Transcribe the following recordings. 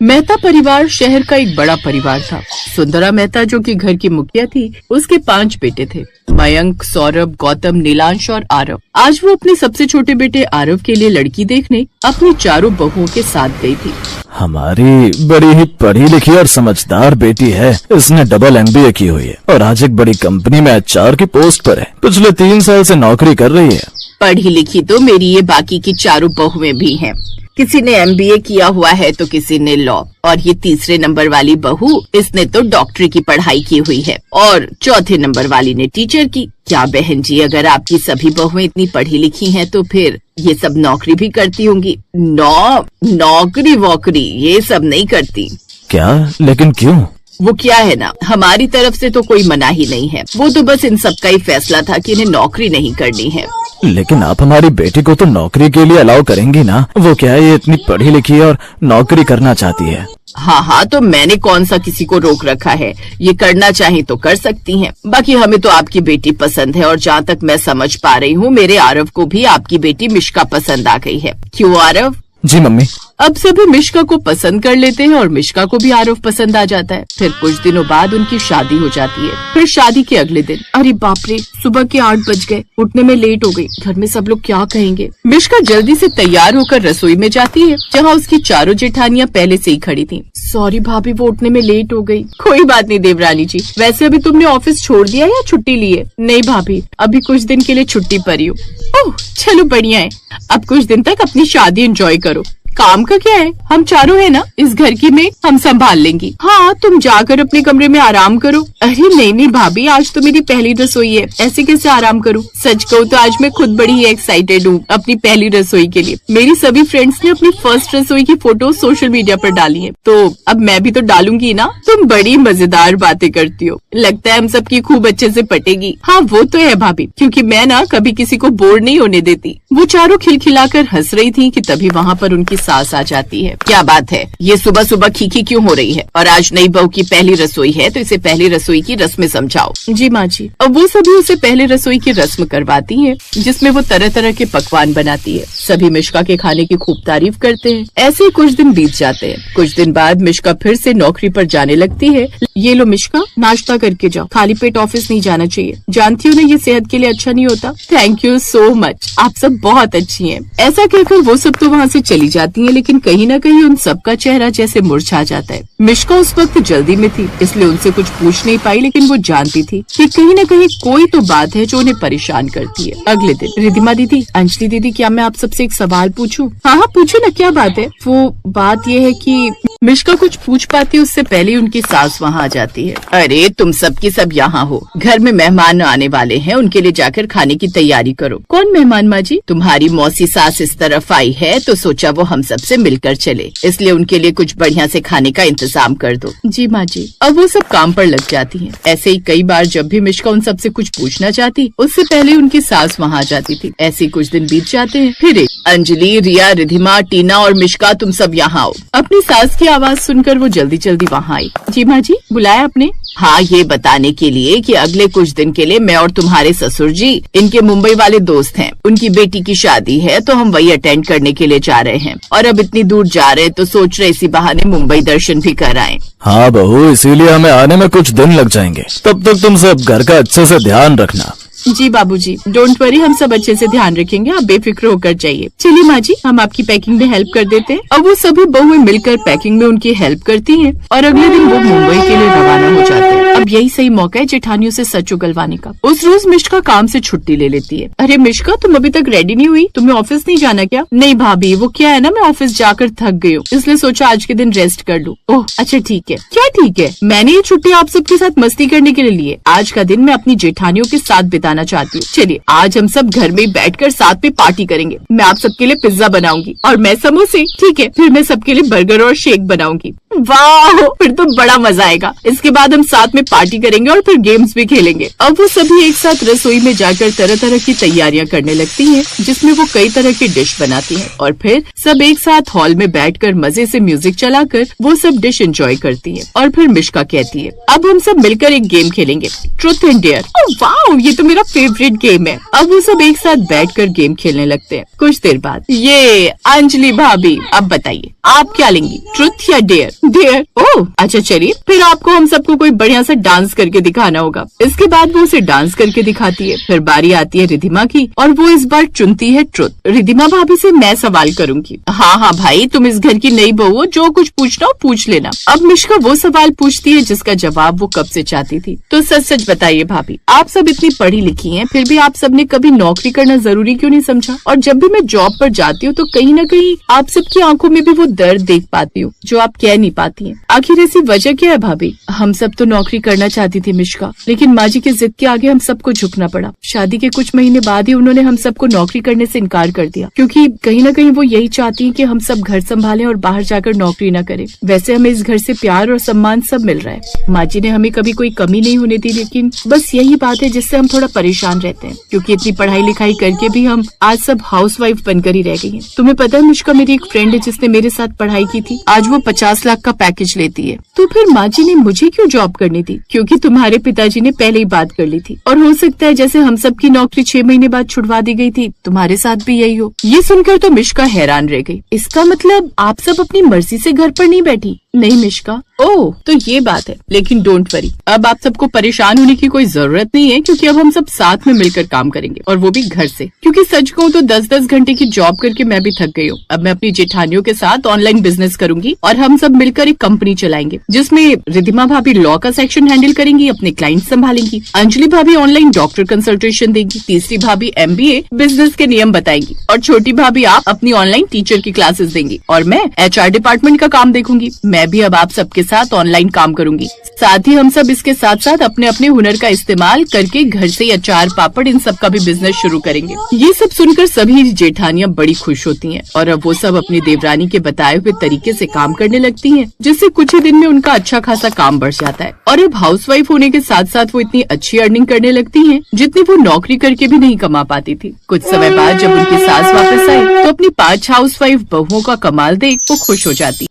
मेहता परिवार शहर का एक बड़ा परिवार था। सुंदरा मेहता जो कि घर की मुखिया थी, उसके 5 बेटे थे, मयंक, सौरभ, गौतम, नीलांश और आरव। आज वो अपने सबसे छोटे बेटे आरव के लिए लड़की देखने अपनी चारों बहुओं के साथ गई थी। हमारी बड़ी ही पढ़ी लिखी और समझदार बेटी है। इसने डबल MBA की हुई है और आज एक बड़ी कंपनी में HR की पोस्ट पर है। पिछले 3 साल से नौकरी कर रही है। पढ़ी लिखी तो मेरी ये बाकी की चारों बहुएं भी हैं। किसी ने MBA किया हुआ है तो किसी ने लॉ, और ये तीसरे नंबर वाली बहू, इसने तो डॉक्टरी की पढ़ाई की हुई है और चौथे नंबर वाली ने टीचर की। क्या बहन जी, अगर आपकी सभी बहुएं इतनी पढ़ी लिखी हैं तो फिर ये सब नौकरी भी करती होंगी? नौकरी वोकरी ये सब नहीं करती। क्या? लेकिन क्यों? वो क्या है ना, हमारी तरफ से तो कोई मना ही नहीं है। वो तो बस इन सब का ही फैसला था कि इन्हें नौकरी नहीं करनी है। लेकिन आप हमारी बेटी को तो नौकरी के लिए अलाउ करेंगी ना? वो क्या है, ये इतनी पढ़ी लिखी और नौकरी करना चाहती है। हाँ, तो मैंने कौन सा किसी को रोक रखा है? ये करना चाहे तो कर सकती हैं। बाकी हमें तो आपकी बेटी पसंद है, और जहाँ तक मैं समझ पा रही हूँ, मेरे आरव को भी आपकी बेटी मिश्का पसंद आ गई है। क्यों आरव? जी मम्मी। अब सभी मिश्का को पसंद कर लेते हैं और मिश्का को भी आरव पसंद आ जाता है। फिर कुछ दिनों बाद उनकी शादी हो जाती है। फिर शादी के अगले दिन, अरे बाप रे, सुबह के 8 बज गए, उठने में लेट हो गई। घर में सब लोग क्या कहेंगे? मिश्का जल्दी से तैयार होकर रसोई में जाती है, जहाँ उसकी चारों जेठानियाँ पहले से ही खड़ी थी। सॉरी भाभी, वो उठने में लेट हो गई। कोई बात नहीं देवरानी जी, वैसे अभी तुमने ऑफिस छोड़ दिया या छुट्टी ली है? नहीं भाभी, अभी कुछ दिन के लिए छुट्टी पर ही हूँ। ओह चलो बढ़िया है, अब कुछ दिन तक अपनी शादी एंजॉय करो। काम का क्या है, हम चारों है ना, इस घर की में हम संभाल लेंगी। हाँ, तुम जाकर अपने कमरे में आराम करो। अरे नहीं भाभी, आज तो मेरी पहली रसोई है, ऐसे कैसे आराम करूँ? सच कहूँ तो आज मैं खुद बड़ी ही एक्साइटेड हूँ अपनी पहली रसोई के लिए। मेरी सभी फ्रेंड्स ने अपनी फर्स्ट रसोई की फोटो सोशल मीडिया पर डाली है, तो अब मैं भी तो डालूंगी ना। तुम बड़ी मजेदार बातें करती हो, लगता है हम सबकी खूब अच्छे से पटेगी। हाँ वो तो है भाभी, क्योंकि मैं ना कभी किसी को बोर नहीं होने देती। वो चारों खिलखिलाकर हंस रही थी कि तभी वहाँ पर उनकी सास आ जाती है। क्या बात है, ये सुबह सुबह खीखी क्यों हो रही है? और आज नई बहू की पहली रसोई है तो इसे पहली रसोई की रस्म समझाओ। जी माँ जी। अब वो सभी उसे पहले रसोई की रस्म करवाती हैं, जिसमें वो तरह तरह के पकवान बनाती है। सभी मिश्का के खाने की खूब तारीफ करते हैं। ऐसे ही कुछ दिन बीत जाते हैं। कुछ दिन बाद मिश्का फिर से नौकरी पर जाने लगती है। ये लो मिश्का, नाश्ता करके जाओ, खाली पेट ऑफिस नहीं जाना चाहिए। जानती हो ना, ये सेहत के लिए अच्छा नहीं होता। थैंक यू सो मच, आप सब बहुत अच्छी हैं। ऐसा कहकर वो सब तो वहाँ से चली जाती हैं, लेकिन कहीं न कहीं उन सबका चेहरा जैसे मुरझा जाता है। मिश्का उस वक्त जल्दी में थी, इसलिए उनसे कुछ पूछ नहीं पाई, लेकिन वो जानती थी कि कहीं न कहीं कोई तो बात है जो उन्हें परेशान करती है। अगले दिन, रिधिमा दीदी, अंजलि दीदी, क्या मैं आप सबसे एक सवाल पूछूं? हाँ पूछो ना, क्या बात है? वो बात ये है कि मिश्का कुछ पूछ पाती उससे पहले उनकी सास वहाँ आ जाती है। अरे तुम सब की सब यहाँ हो, घर में मेहमान आने वाले हैं, उनके लिए जाकर खाने की तैयारी करो। कौन मेहमान माँ जी? तुम्हारी मौसी सास इस तरफ आई है तो सोचा वो हम सबसे मिलकर चले, इसलिए उनके लिए कुछ बढ़िया से खाने का इंतजाम कर दो। जी माँ जी। अब वो सब काम पर लग जाती हैं। ऐसे ही कई बार जब भी मिश्का उन सबसे कुछ पूछना चाहती, उससे पहले उनकी सास वहाँ आ जाती थी। ऐसे ही कुछ दिन बीत जाते हैं। फिर अंजलि, रिया, रिधिमा, टीना और मिश्का, तुम सब यहाँ आओ। अपनी सास की आवाज सुनकर वो जल्दी जल्दी वहाँ आई। जी माँ जी, बुलाया आपने? हाँ, ये बताने के लिए कि अगले कुछ दिन के लिए मैं और तुम्हारे ससुर जी, इनके मुंबई वाले दोस्त हैं, उनकी बेटी की शादी है तो हम वही अटेंड करने के लिए जा रहे हैं। और अब इतनी दूर जा रहे तो सोच रहे इसी बहाने मुंबई दर्शन भी कर आएं। हाँ बहू, इसीलिए हमें आने में कुछ दिन लग जाएंगे। तब तक तुम सब घर का अच्छे से ध्यान रखना। जी बाबूजी, डोंट वरी, हम सब अच्छे से ध्यान रखेंगे, आप बेफिक्र होकर जाइए। चलिए माँ जी, हम आपकी पैकिंग में हेल्प कर देते हैं। अब वो सभी बहुएं मिलकर पैकिंग में उनकी हेल्प करती हैं और अगले दिन वो मुंबई के लिए रवाना हो जाते हैं। अब यही सही मौका है जेठानियों से सच उगलवाने का। उस रोज मिश्का काम से छुट्टी ले लेती है। अरे मिश्का, तुम अभी तक रेडी नहीं हुई? तुम्हें ऑफिस नहीं जाना क्या? नहीं भाभी, वो क्या है ना, मैं ऑफिस जाकर थक गई हूँ, इसलिए सोचा आज के दिन रेस्ट कर लूँ। ओह अच्छा ठीक है। क्या ठीक है? मैंने ये छुट्टी आप सबके साथ मस्ती करने के लिए ली है। आज का दिन मैं अपनी जेठानियों के साथ बिताना चाहती हूँ। चलिए आज हम सब घर में बैठकर साथ में पार्टी करेंगे। मैं आप सबके लिए पिज्जा बनाऊंगी और मैं समोसे। ठीक है, फिर मैं सबके लिए बर्गर और शेक बनाऊंगी। वाह, फिर तो बड़ा मजा आएगा। इसके बाद हम साथ में पार्टी करेंगे और फिर गेम्स भी खेलेंगे। अब वो सभी एक साथ रसोई में जाकर तरह तरह की तैयारियां करने लगती हैं, जिसमें वो कई तरह की डिश बनाती हैं और फिर सब एक साथ हॉल में बैठकर मजे से म्यूजिक चलाकर वो सब डिश एंजॉय करती हैं। और फिर मिश्का कहती है, अब हम सब मिलकर एक गेम खेलेंगे, ट्रूथ एंड डेयर। वाह, ये तो मेरा फेवरेट गेम है। अब वो सब एक साथ बैठकर गेम खेलने लगते हैं। कुछ देर बाद, ये अंजलि भाभी, अब बताइए आप क्या लेंगी, ट्रूथ या डेयर? डेयर। ओह अच्छा, चलिए फिर आपको हम सबको कोई बढ़िया सा डांस करके दिखाना होगा। इसके बाद वो उसे डांस करके दिखाती है। फिर बारी आती है रिधिमा की और वो इस बार चुनती है ट्रुथ। रिधिमा भाभी से मैं सवाल करूंगी। हाँ भाई, तुम इस घर की नई बहू हो, जो कुछ पूछना हो पूछ लेना। अब मिश्का वो सवाल पूछती है जिसका जवाब वो कब से चाहती थी। तो सच सच बताइए भाभी, आप सब इतनी पढ़ी लिखी हैं, फिर भी आप सबने कभी नौकरी करना जरूरी क्यों नहीं समझा? और जब भी मैं जॉब पर जाती हूँ तो कहीं न कहीं आप सबकी आंखों में भी वो दर्द देख पाती हूँ जो आप कह नहीं पाती हैं। आखिर ऐसी वजह क्या है भाभी? हम सब तो नौकरी करना चाहती थी मिश्का, लेकिन माँ जी की जिद के आगे हम सबको झुकना पड़ा। शादी के कुछ महीने बाद ही उन्होंने हम सबको नौकरी करने से इनकार कर दिया, क्योंकि कहीं न कहीं वो यही चाहती हैं कि हम सब घर संभालें और बाहर जाकर नौकरी न करें। वैसे हमें इस घर से प्यार और सम्मान सब मिल रहा है, माँ जी ने हमें कभी कोई कमी नहीं होने दी, लेकिन बस यही बात है जिससे हम थोड़ा परेशान रहते हैं, क्योंकि इतनी पढ़ाई लिखाई करके भी हम आज सब हाउसवाइफ बनकर ही रह गई हैं। तुम्हें पता है मिश्का, मेरी एक फ्रेंड है जिसने मेरे साथ पढ़ाई की थी, आज वो 50 लाख का पैकेज लेती है। तो फिर माँ जी ने मुझे क्यों जॉब करनी थी? क्योंकि तुम्हारे पिताजी ने पहले ही बात कर ली थी, और हो सकता है जैसे हम सब की नौकरी 6 महीने बाद छुड़वा दी गई थी, तुम्हारे साथ भी यही हो। ये सुनकर तो मिश्का हैरान रह गई। इसका मतलब आप सब अपनी मर्जी से घर पर नहीं बैठी? नहीं मिश्का, ओह तो ये बात है, लेकिन डोंट वरी, अब आप सबको परेशान होने की कोई जरूरत नहीं है, क्योंकि अब हम सब साथ में मिलकर काम करेंगे, और वो भी घर से। क्योंकि सच कहूँ तो 10-10 घंटे की जॉब करके मैं भी थक गई हूँ। अब मैं अपनी जेठानियों के साथ ऑनलाइन बिजनेस करूंगी और हम सब मिलकर एक कंपनी चलाएंगे, जिसमें रिधिमा भाभी लॉ का सेक्शन हैंडल करेंगी, अपने क्लाइंट संभालेंगी, अंजलि भाभी ऑनलाइन डॉक्टर कंसल्टेशन देंगी, तीसरी भाभी MBA बिजनेस के नियम बताएंगी, और छोटी भाभी आप अपनी ऑनलाइन टीचर की क्लासेस देंगी, और मैं HR डिपार्टमेंट का काम देखूंगी। मैं भी अब आप सबके साथ ऑनलाइन काम करूंगी। साथ ही हम सब इसके साथ साथ अपने अपने हुनर का इस्तेमाल करके घर से अचार पापड़ इन सब का भी बिजनेस शुरू करेंगे। ये सब सुनकर सभी जेठानियां बड़ी खुश होती हैं, और अब वो सब अपनी देवरानी के बताए हुए तरीके से काम करने लगती हैं, जिससे कुछ ही दिन में उनका अच्छा खासा काम बढ़ जाता है। और अब हाउसवाइफ होने के साथ साथ वो इतनी अच्छी अर्निंग करने लगती हैं, जितनी वो नौकरी करके भी नहीं कमा पाती थी। कुछ समय बाद जब उनकी सास वापस आई तो अपनी 5 हाउसवाइफ बहुओं का कमाल देख वो खुश हो जाती।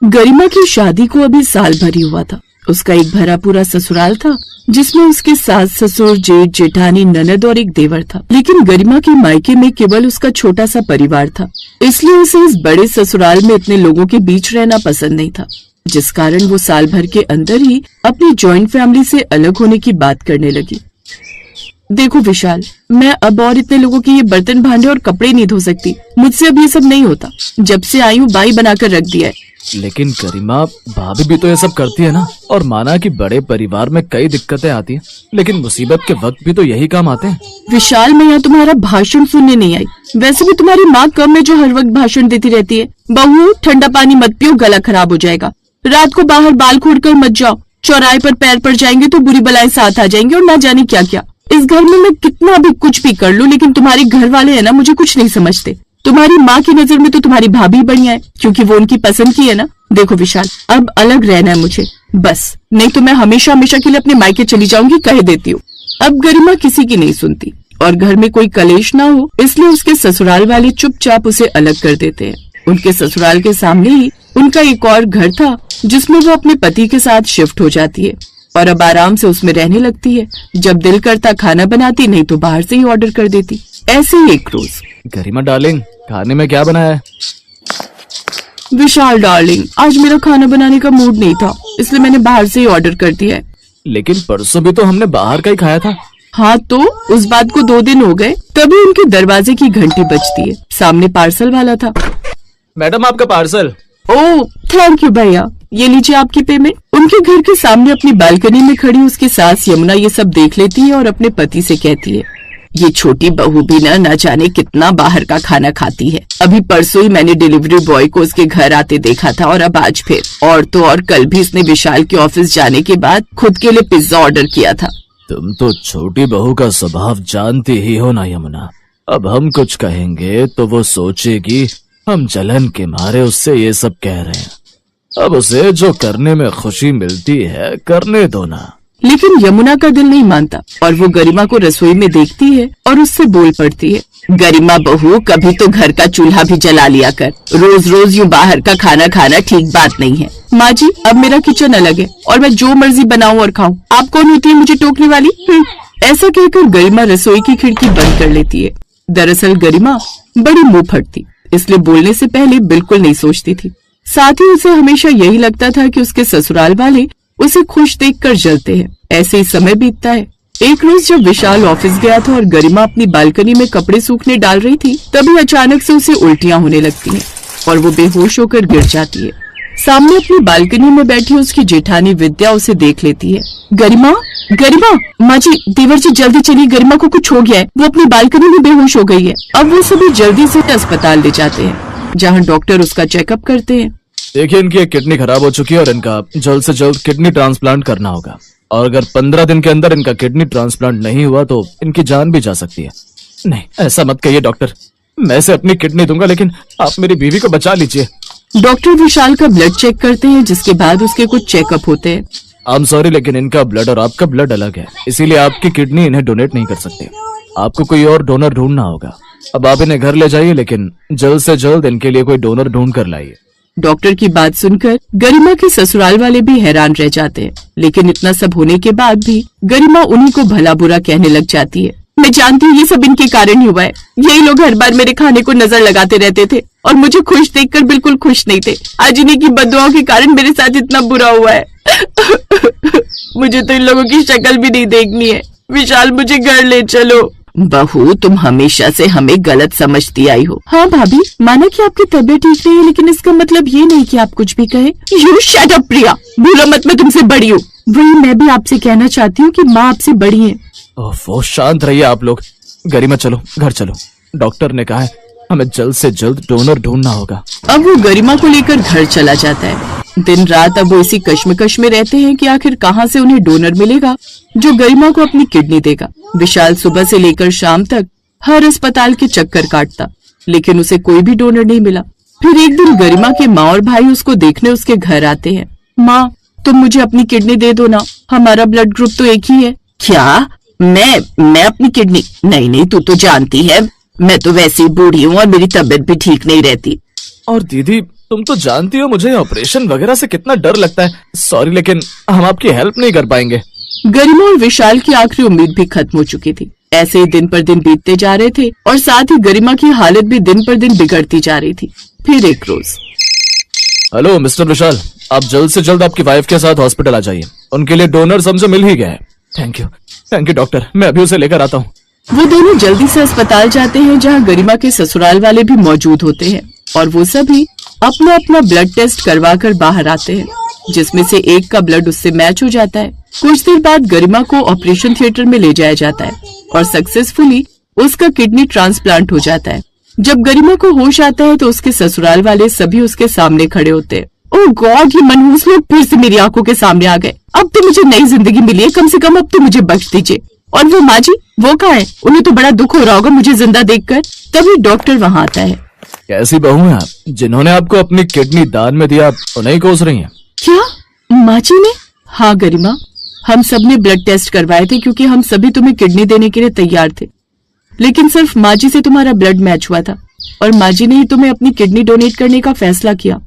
गरिमा की शादी को अभी साल भर ही हुआ था। उसका एक भरा पूरा ससुराल था, जिसमें उसके सास ससुर, जेठ जेठानी, ननद और एक देवर था। लेकिन गरिमा के मायके में केवल उसका छोटा सा परिवार था, इसलिए उसे इस बड़े ससुराल में इतने लोगों के बीच रहना पसंद नहीं था, जिस कारण वो साल भर के अंदर ही अपनी जॉइंट फैमिली से अलग होने की बात करने लगी। देखो विशाल, मैं अब और इतने लोगों के ये बर्तन भांडे और कपड़े नहीं धो सकती, मुझसे अब ये सब नहीं होता। जब से आई हूँ बाई बनाकर रख दिया है। लेकिन गरिमा भाभी भी तो ये सब करती है ना। और माना कि बड़े परिवार में कई दिक्कतें आती हैं, लेकिन मुसीबत के वक्त भी तो यही काम आते हैं। विशाल, मैं यहाँ तुम्हारा भाषण सुनने नहीं आई। वैसे भी तुम्हारी माँ कम है जो हर वक्त भाषण देती रहती है। बहू, ठंडा पानी मत पियो, गला खराब हो जाएगा। रात को बाहर बाल खोदकर मत जाओ, चौराहे पर पैर पड़ जाएंगे तो बुरी बलाएं साथ आ जाएंगी और ना जाने क्या क्या। इस घर में मैं कितना भी कुछ भी कर लूं, लेकिन तुम्हारे घर वाले है ना, मुझे कुछ नहीं समझते। तुम्हारी माँ की नजर में तो तुम्हारी भाभी बढ़िया है, क्योंकि वो उनकी पसंद की है ना। देखो विशाल, अब अलग रहना है मुझे बस, नहीं तो मैं हमेशा हमेशा के लिए अपने मायके चली जाऊंगी, कह देती हूँ। अब गरिमा किसी की नहीं सुनती, और घर में कोई कलेश ना हो इसलिए उसके ससुराल वाले चुपचाप उसे अलग कर देते हैं। उनके ससुराल के सामने ही उनका एक और घर था, जिसमें वो अपने पति के साथ शिफ्ट हो जाती है, और अब आराम से उसमें रहने लगती है। जब दिल करता खाना बनाती, नहीं तो बाहर से ही ऑर्डर कर देती। ऐसे ही एक रोज। गरिमा डार्लिंग, खाने में क्या बनाया है? विशाल डार्लिंग, आज मेरा खाना बनाने का मूड नहीं था, इसलिए मैंने बाहर से ही ऑर्डर कर दिया है। लेकिन परसों भी तो हमने बाहर का ही खाया था। हाँ तो उस बात को 2 दिन हो गए, तभी उनके दरवाजे की घंटी बजती है। सामने पार्सल वाला था। मैडम, आपका पार्सल। ओह थैंक यू भैया, ये लीजिए आपकी पेमेंट। उनके घर के सामने अपनी बालकनी में खड़ी उसकी सास यमुना ये सब देख लेती है और अपने पति से कहती है, ये छोटी बहू भी ना जाने कितना बाहर का खाना खाती है। अभी परसों ही मैंने डिलीवरी बॉय को उसके घर आते देखा था, और अब आज फिर। और तो और कल भी इसने विशाल के ऑफिस जाने के बाद खुद के लिए पिज्जा ऑर्डर किया था। तुम तो छोटी बहू का स्वभाव जानती ही हो ना यमुना। अब हम कुछ कहेंगे तो वो सोचेगी हम जलन के मारे उससे ये सब कह रहे हैं। अब उसे जो करने में खुशी मिलती है करने दो ना। लेकिन यमुना का दिल नहीं मानता और वो गरिमा को रसोई में देखती है और उससे बोल पड़ती है, गरिमा बहू, कभी तो घर का चूल्हा भी जला लिया कर। रोज रोज यूँ बाहर का खाना खाना ठीक बात नहीं है। माँ जी, अब मेरा किचन अलग है और मैं जो मर्जी बनाऊं और खाऊं। आप कौन होती है मुझे टोकने वाली? ऐसा कहकर गरिमा रसोई की खिड़की बंद कर लेती है। दरअसल गरिमा बड़ी मुंह फटती, इसलिए बोलने से पहले बिल्कुल नहीं सोचती थी। साथ ही उसे हमेशा यही लगता था कि उसके ससुराल वाले उसे खुश देखकर जलते हैं। ऐसे ही समय बीतता है। एक रोज जब विशाल ऑफिस गया था और गरिमा अपनी बालकनी में कपड़े सूखने डाल रही थी, तभी अचानक से उसे उल्टियां होने लगती हैं और वो बेहोश होकर गिर जाती है। सामने अपनी बालकनी में बैठी उसकी जेठानी विद्या उसे देख लेती है। गरिमा, गरिमा, माँ जी, देवर जी जल्दी चलिए, गरिमा को कुछ हो गया है, वो अपनी बालकनी में बेहोश हो गई है। अब वो सभी जल्दी से अस्पताल ले जाते हैं, जहाँ डॉक्टर उसका चेकअप करते हैं। देखिए, इनकी एक किडनी खराब हो चुकी है और इनका जल्द से जल्द किडनी ट्रांसप्लांट करना होगा। और अगर 15 दिन के अंदर इनका किडनी ट्रांसप्लांट नहीं हुआ तो इनकी जान भी जा सकती है। नहीं, ऐसा मत कहिए डॉक्टर, मैं से अपनी किडनी दूंगा, लेकिन आप मेरी बीवी को बचा लीजिए। डॉक्टर विशाल का ब्लड चेक करते हैं, जिसके बाद उसके कुछ चेकअप होते हैं। आई एम सॉरी, लेकिन इनका ब्लड और आपका ब्लड अलग है, इसीलिए आपकी किडनी इन्हें डोनेट नहीं कर सकते। आपको कोई और डोनर ढूंढना होगा। अब आप इन्हें घर ले जाइए, लेकिन जल्द से जल्द इनके लिए कोई डोनर ढूंढ कर लाइए। डॉक्टर की बात सुनकर गरिमा के ससुराल वाले भी हैरान रह जाते हैं, लेकिन इतना सब होने के बाद भी गरिमा उन्हीं को भला बुरा कहने लग जाती है। मैं जानती हूँ ये सब इनके कारण ही हुआ है। यही लोग हर बार मेरे खाने को नजर लगाते रहते थे और मुझे खुश देखकर बिल्कुल खुश नहीं थे। आज इन्हीं की बददुआओं के कारण मेरे साथ इतना बुरा हुआ है। मुझे तो इन लोगों की शक्ल भी नहीं देखनी है। विशाल, मुझे घर ले चलो। बहू, तुम हमेशा से हमें गलत समझती आई हो। हाँ भाभी, माना कि आपकी तबीयत ठीक नहीं है, लेकिन इसका मतलब ये नहीं कि आप कुछ भी कहे। यू शट अप प्रिया, भूलो मत मैं तुमसे बड़ी हूँ। वही मैं भी आपसे कहना चाहती हूँ कि माँ आपसे बड़ी है। ओह, शांत रहिए आप लोग। गरिमा चलो, घर चलो। डॉक्टर ने कहा है हमें जल्द से जल्द डोनर ढूंढना होगा। अब वो गरिमा को लेकर घर चला जाता है। दिन रात अब वो इसी कश्मकश में रहते हैं कि आखिर कहाँ से उन्हें डोनर मिलेगा जो गरिमा को अपनी किडनी देगा। विशाल सुबह से लेकर शाम तक हर अस्पताल के चक्कर काटता, लेकिन उसे कोई भी डोनर नहीं मिला। फिर एक दिन गरिमा के माँ और भाई उसको देखने उसके घर आते हैं। माँ, तुम मुझे अपनी किडनी दे दो ना, हमारा ब्लड ग्रुप तो एक ही है। क्या? मैं अपनी किडनी? नहीं, तू तो जानती है मैं तो वैसे ही बूढ़ी हूँ और मेरी तबीयत भी ठीक नहीं रहती। और दीदी, तुम तो जानती हो मुझे ऑपरेशन वगैरह से कितना डर लगता है। सॉरी, लेकिन हम आपकी हेल्प नहीं कर पाएंगे। गरिमा और विशाल की आखिरी उम्मीद भी खत्म हो चुकी थी। ऐसे ही दिन पर दिन बीतते जा रहे थे और साथ ही गरिमा की हालत भी दिन पर दिन बिगड़ती जा रही थी। फिर एक रोज, हेलो मिस्टर विशाल, आप जल्द से जल्द आपकी वाइफ के साथ हॉस्पिटल आ जाइए। उनके लिए डोनर हमसे मिल ही गया है। थैंक यू डॉक्टर, मैं अभी उसे लेकर आता हूँ। वो दोनों जल्दी से अस्पताल जाते हैं, जहाँ गरिमा के ससुराल वाले भी मौजूद होते हैं और वो सभी अपना अपना ब्लड टेस्ट करवा कर बाहर आते हैं, जिसमें से एक का ब्लड उससे मैच हो जाता है। कुछ देर बाद गरिमा को ऑपरेशन थिएटर में ले जाया जाता है और सक्सेसफुली उसका किडनी ट्रांसप्लांट हो जाता है। जब गरिमा को होश आता है तो उसके ससुराल वाले सभी उसके सामने खड़े होते हैं। ओह गॉड, ये मनहूस लोग फिर से मेरी आंखों के सामने आ गए। अब तो मुझे नई जिंदगी मिली है, कम से कम अब तो मुझे बख्श दीजिए। और वो माँ जी, वो कहाँ है? उन्हें तो बड़ा दुख हो रहा होगा मुझे जिंदा देखकर। तभी डॉक्टर वहाँ आता है। कैसी बहू हैं आप? जिन्होंने आपको अपनी किडनी दान में दिया, आप उन्हें कोस रही हैं? क्या? माँ जी ने? हाँ गरिमा, हम सब ने ब्लड टेस्ट करवाए थे क्योंकि हम सभी तुम्हें किडनी देने के लिए तैयार थे, लेकिन सिर्फ माँ जी से तुम्हारा ब्लड मैच हुआ था और माँ जी ने ही तुम्हें अपनी किडनी डोनेट करने का फैसला किया।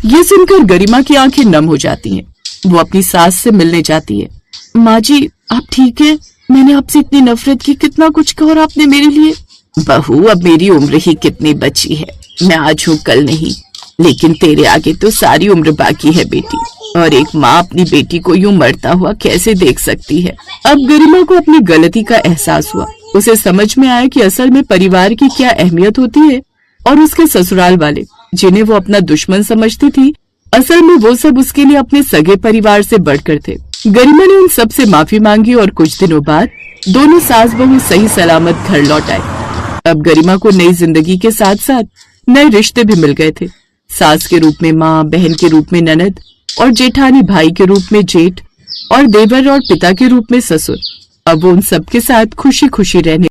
ये सुनकर गरिमा की आंखें नम हो जाती हैं। वो अपनी सास से मिलने जाती है। माँ जी, आप ठीक है? मैंने आपसे इतनी नफरत की, कितना कुछ कहा और आपने मेरे लिए। बहू, अब मेरी उम्र ही कितनी बची है, मैं आज हूँ कल नहीं, लेकिन तेरे आगे तो सारी उम्र बाकी है बेटी। और एक माँ अपनी बेटी को यूं मरता हुआ कैसे देख सकती है। अब गरिमा को अपनी गलती का एहसास हुआ। उसे समझ में आया कि असल में परिवार की क्या अहमियत होती है और उसके ससुराल वाले, जिन्हें वो अपना दुश्मन समझती थी, असल में वो सब उसके लिए अपने सगे परिवार से बढ़कर थे। गरिमा ने उन सब से माफी मांगी और कुछ दिनों बाद दोनों सास बहू सही सलामत घर लौट आए। अब गरिमा को नई जिंदगी के साथ साथ नए रिश्ते भी मिल गए थे। सास के रूप में माँ, बहन के रूप में ननद और जेठानी भाई के रूप में जेठ और देवर और पिता के रूप में ससुर। अब वो उन सबके साथ खुशी खुशी रहने